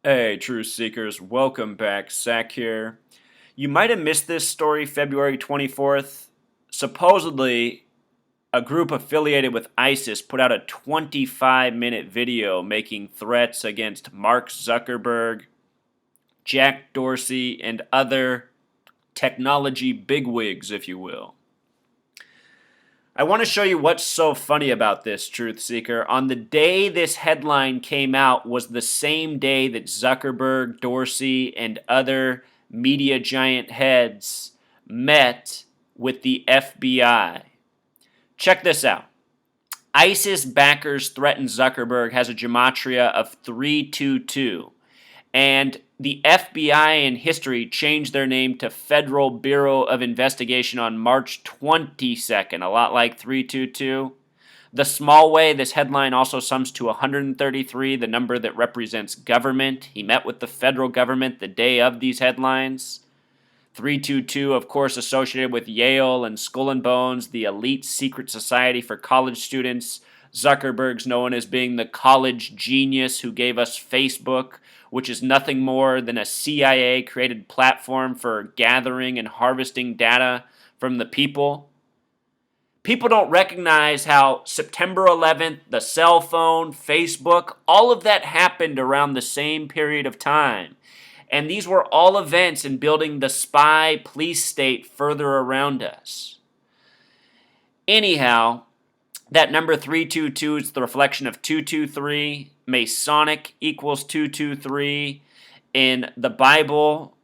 Hey, Truth Seekers, welcome back. Sack here. You might have missed this story February 24th. Supposedly, a group affiliated with ISIS put out a 25-minute video making threats against Mark Zuckerberg, Jack Dorsey, and other technology bigwigs, if you will. I want to show you what's so funny about this, Truth Seeker. On the day this headline came out was the same day that Zuckerberg, Dorsey, and other media giant heads met with the FBI. Check this out. ISIS backers threaten Zuckerberg has a gematria of 322. And the FBI in history changed their name to Federal Bureau of Investigation on March 22nd, a lot like 322. The small way, this headline also sums to 133, the number that represents government. He met with the federal government the day of these headlines. 322, of course, associated with Yale and Skull and Bones, the elite secret society for college students. Zuckerberg's known as being the college genius who gave us Facebook, which is nothing more than a CIA-created platform for gathering and harvesting data from the people. People don't recognize how September 11th, the cell phone, Facebook, all of that happened around the same period of time. And these were all events in building the spy police state further around us. Anyhow, that number 322 is the reflection of 223. Masonic equals 223. In the Bible,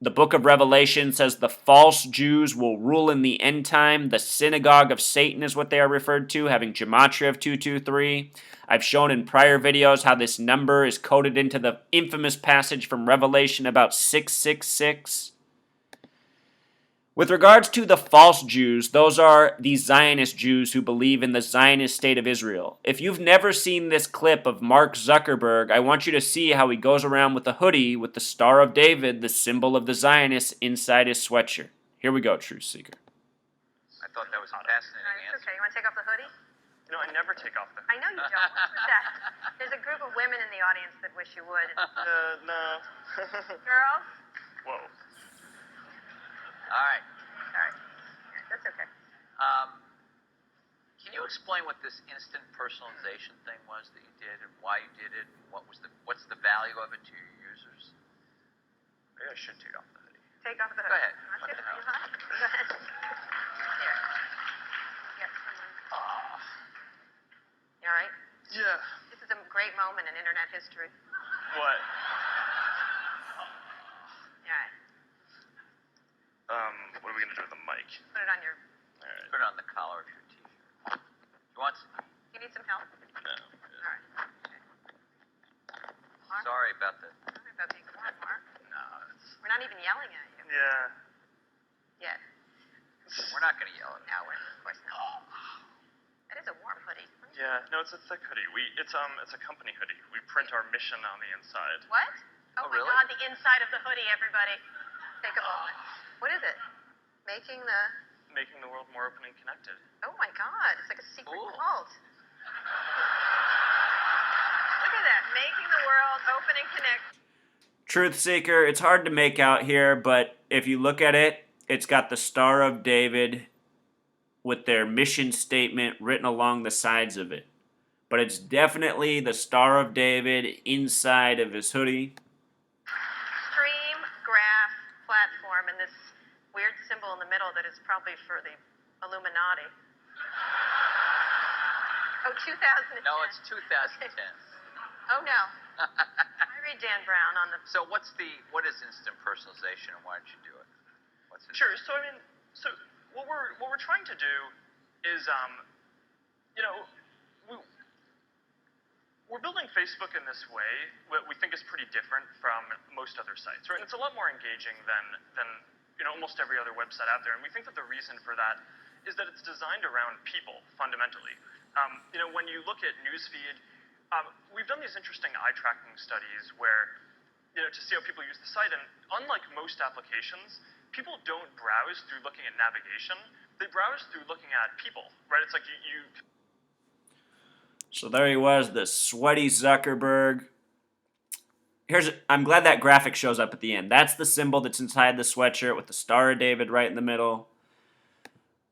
the book of Revelation says the false Jews will rule in the end time. The synagogue of Satan is what they are referred to, having gematria of 223. I've shown in prior videos how this number is coded into the infamous passage from Revelation about 666. With regards to the false Jews, those are the Zionist Jews who believe in the Zionist state of Israel. If you've never seen this clip of Mark Zuckerberg, I want you to see how he goes around with a hoodie with the Star of David, the symbol of the Zionists, inside his sweatshirt. Here we go, Truth Seeker. I thought that was a fascinating answer. Okay, you want to take off the hoodie? You know, I never take off the I know you don't. What's with that? There's a group of women in the audience that wish you would. no. Girls? Whoa. All right. That's okay. Can you explain what this instant personalization thing was that you did and why you did it? What's the value of it to your users? Maybe I should take off the hoodie. Take off the Go hoodie. ahead. Want to? Go ahead. Here. Get someone. Ah. You all right? Yeah. This is a great moment in internet history. What? All right. What are we gonna do with the mic? Put it on your... All right. Put it on the collar of your t-shirt. You need some help? No. All right. Okay. Mark? Sorry about the... Sorry about being warm, Mark. No, We're not even yelling at you. Yeah. Yet. we're not going to yell at you. No, of course not. That is a warm hoodie. Yeah. No, it's a thick hoodie. It's a company hoodie. We print our mission on the inside. What? Oh, my really? God, the inside of the hoodie, everybody. Take a moment. What is it? Making Making the world more open and connected. Oh my God, it's like a secret Cool. cult. Look at that, making the world open and connected. Truth Seeker, it's hard to make out here, but if you look at it, it's got the Star of David with their mission statement written along the sides of it. But it's definitely the Star of David inside of his hoodie. Stream graph platform and this weird symbol in the middle that is probably for the Illuminati. Oh, 2010. No, it's 2010. Oh no. I read Dan Brown on the... So what is instant personalization and why did you do it? What's it? Sure. So what we're trying to do is we're building Facebook in this way. What we think is pretty different from most other sites, right? And it's a lot more engaging than almost every other website out there. And we think that the reason for that is that it's designed around people fundamentally. When you look at newsfeed, we've done these interesting eye tracking studies where to see how people use the site. And unlike most applications, people don't browse through looking at navigation. They browse through looking at people, right? It's like you So there he was, the sweaty Zuckerberg. I'm glad that graphic shows up at the end. That's the symbol that's inside the sweatshirt with the Star of David right in the middle.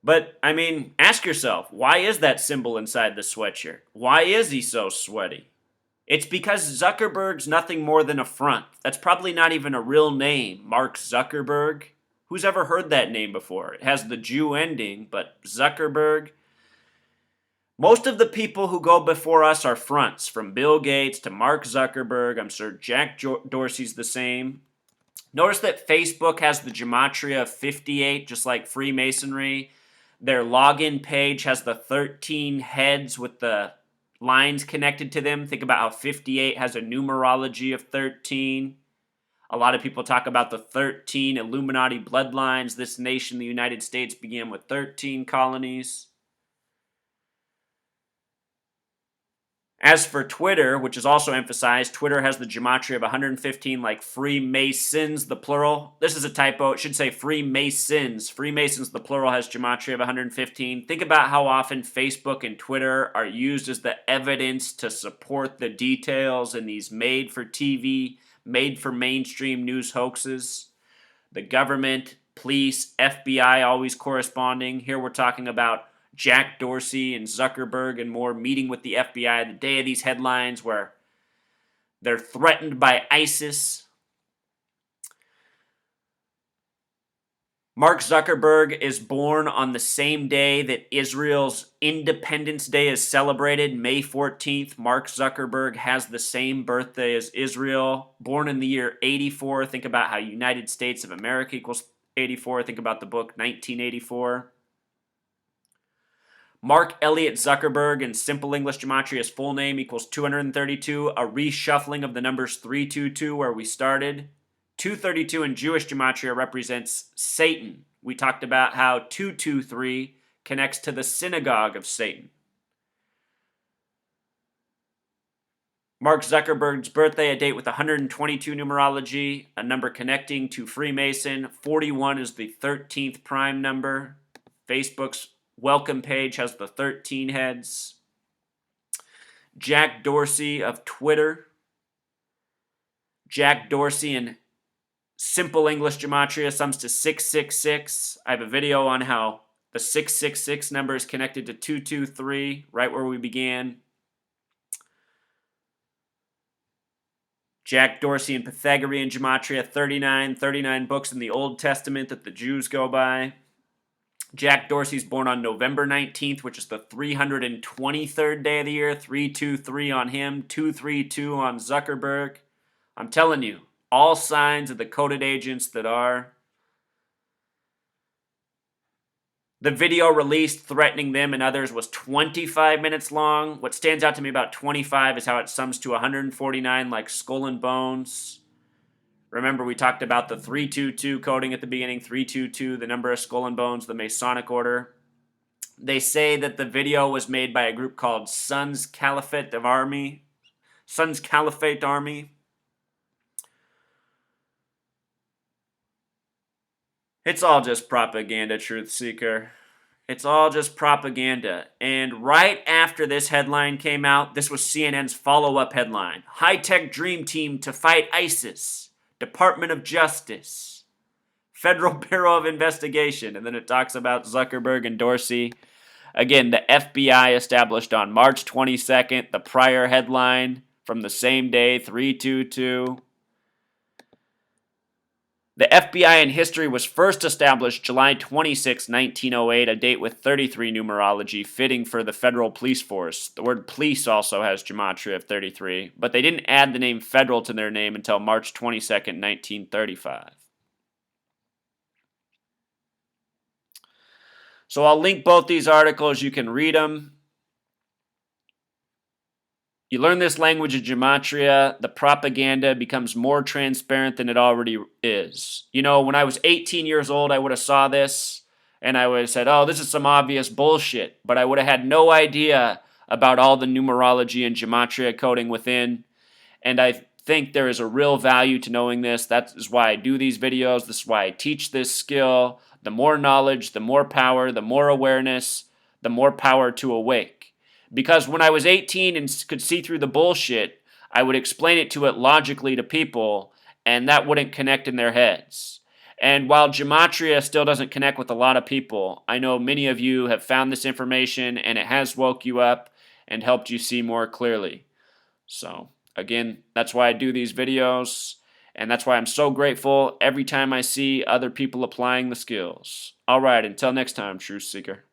But, I mean, ask yourself, why is that symbol inside the sweatshirt? Why is he so sweaty? It's because Zuckerberg's nothing more than a front. That's probably not even a real name, Mark Zuckerberg. Who's ever heard that name before? It has the Jew ending, but Zuckerberg. Most of the people who go before us are fronts, from Bill Gates to Mark Zuckerberg. I'm sure Jack Dorsey's the same. Notice that Facebook has the gematria of 58, just like Freemasonry. Their login page has the 13 heads with the lines connected to them. Think about how 58 has a numerology of 13. A lot of people talk about the 13 Illuminati bloodlines. This nation, the United States, began with 13 colonies. As for Twitter, which is also emphasized, Twitter has the gematria of 115, like Freemasons, the plural. This is a typo. It should say Freemasons. Freemasons, the plural, has gematria of 115. Think about how often Facebook and Twitter are used as the evidence to support the details in these made-for-TV, made-for-mainstream news hoaxes. The government, police, FBI always corresponding. Here we're talking about Jack Dorsey and Zuckerberg and more meeting with the FBI the day of these headlines where they're threatened by ISIS. Mark Zuckerberg is born on the same day that Israel's Independence Day is celebrated, May 14th. Mark Zuckerberg has the same birthday as Israel. Born in the year 84. Think about how United States of America equals 84. Think about the book 1984. Mark Elliott Zuckerberg in simple English gematria, his full name equals 232, a reshuffling of the numbers 322 where we started. 232 in Jewish gematria represents Satan. We talked about how 223 connects to the synagogue of Satan. Mark Zuckerberg's birthday, a date with 122 numerology, a number connecting to Freemason. 41 is the 13th prime number. Facebook's welcome page has the 13 heads. Jack Dorsey of Twitter. Jack Dorsey in simple English gematria sums to 666. I have a video on how the 666 number is connected to 223, right where we began. Jack Dorsey in Pythagorean gematria, 39 books in the Old Testament that the Jews go by. Jack Dorsey's born on November 19th, which is the 323rd day of the year. 323 on him, 232 on Zuckerberg. I'm telling you, all signs of the coded agents that are. The video released threatening them and others was 25 minutes long. What stands out to me about 25 is how it sums to 149 like Skull and Bones. Remember, we talked about the 322 coding at the beginning, 322, the number of Skull and Bones, the Masonic order. They say that the video was made by a group called Sons Caliphate Army. It's all just propaganda, Truth Seeker. It's all just propaganda. And right after this headline came out, this was CNN's follow-up headline. High-tech dream team to fight ISIS. Department of Justice, Federal Bureau of Investigation, and then it talks about Zuckerberg and Dorsey. Again, the FBI established on March 22nd, the prior headline from the same day, 322. The FBI in history was first established July 26, 1908, a date with 33 numerology, fitting for the federal police force. The word police also has gematria of 33, but they didn't add the name federal to their name until March 22, 1935. So I'll link both these articles. You can read them. You learn this language of gematria, the propaganda becomes more transparent than it already is. You know, when I was 18 years old, I would have saw this and I would have said, oh, this is some obvious bullshit. But I would have had no idea about all the numerology and gematria coding within. And I think there is a real value to knowing this. That is why I do these videos. This is why I teach this skill. The more knowledge, the more power, the more awareness, the more power to awake. Because when I was 18 and could see through the bullshit, I would explain it logically to people, and that wouldn't connect in their heads. And while gematria still doesn't connect with a lot of people, I know many of you have found this information and it has woke you up and helped you see more clearly. So, again, that's why I do these videos, and that's why I'm so grateful every time I see other people applying the skills. Alright, until next time, Truth Seeker.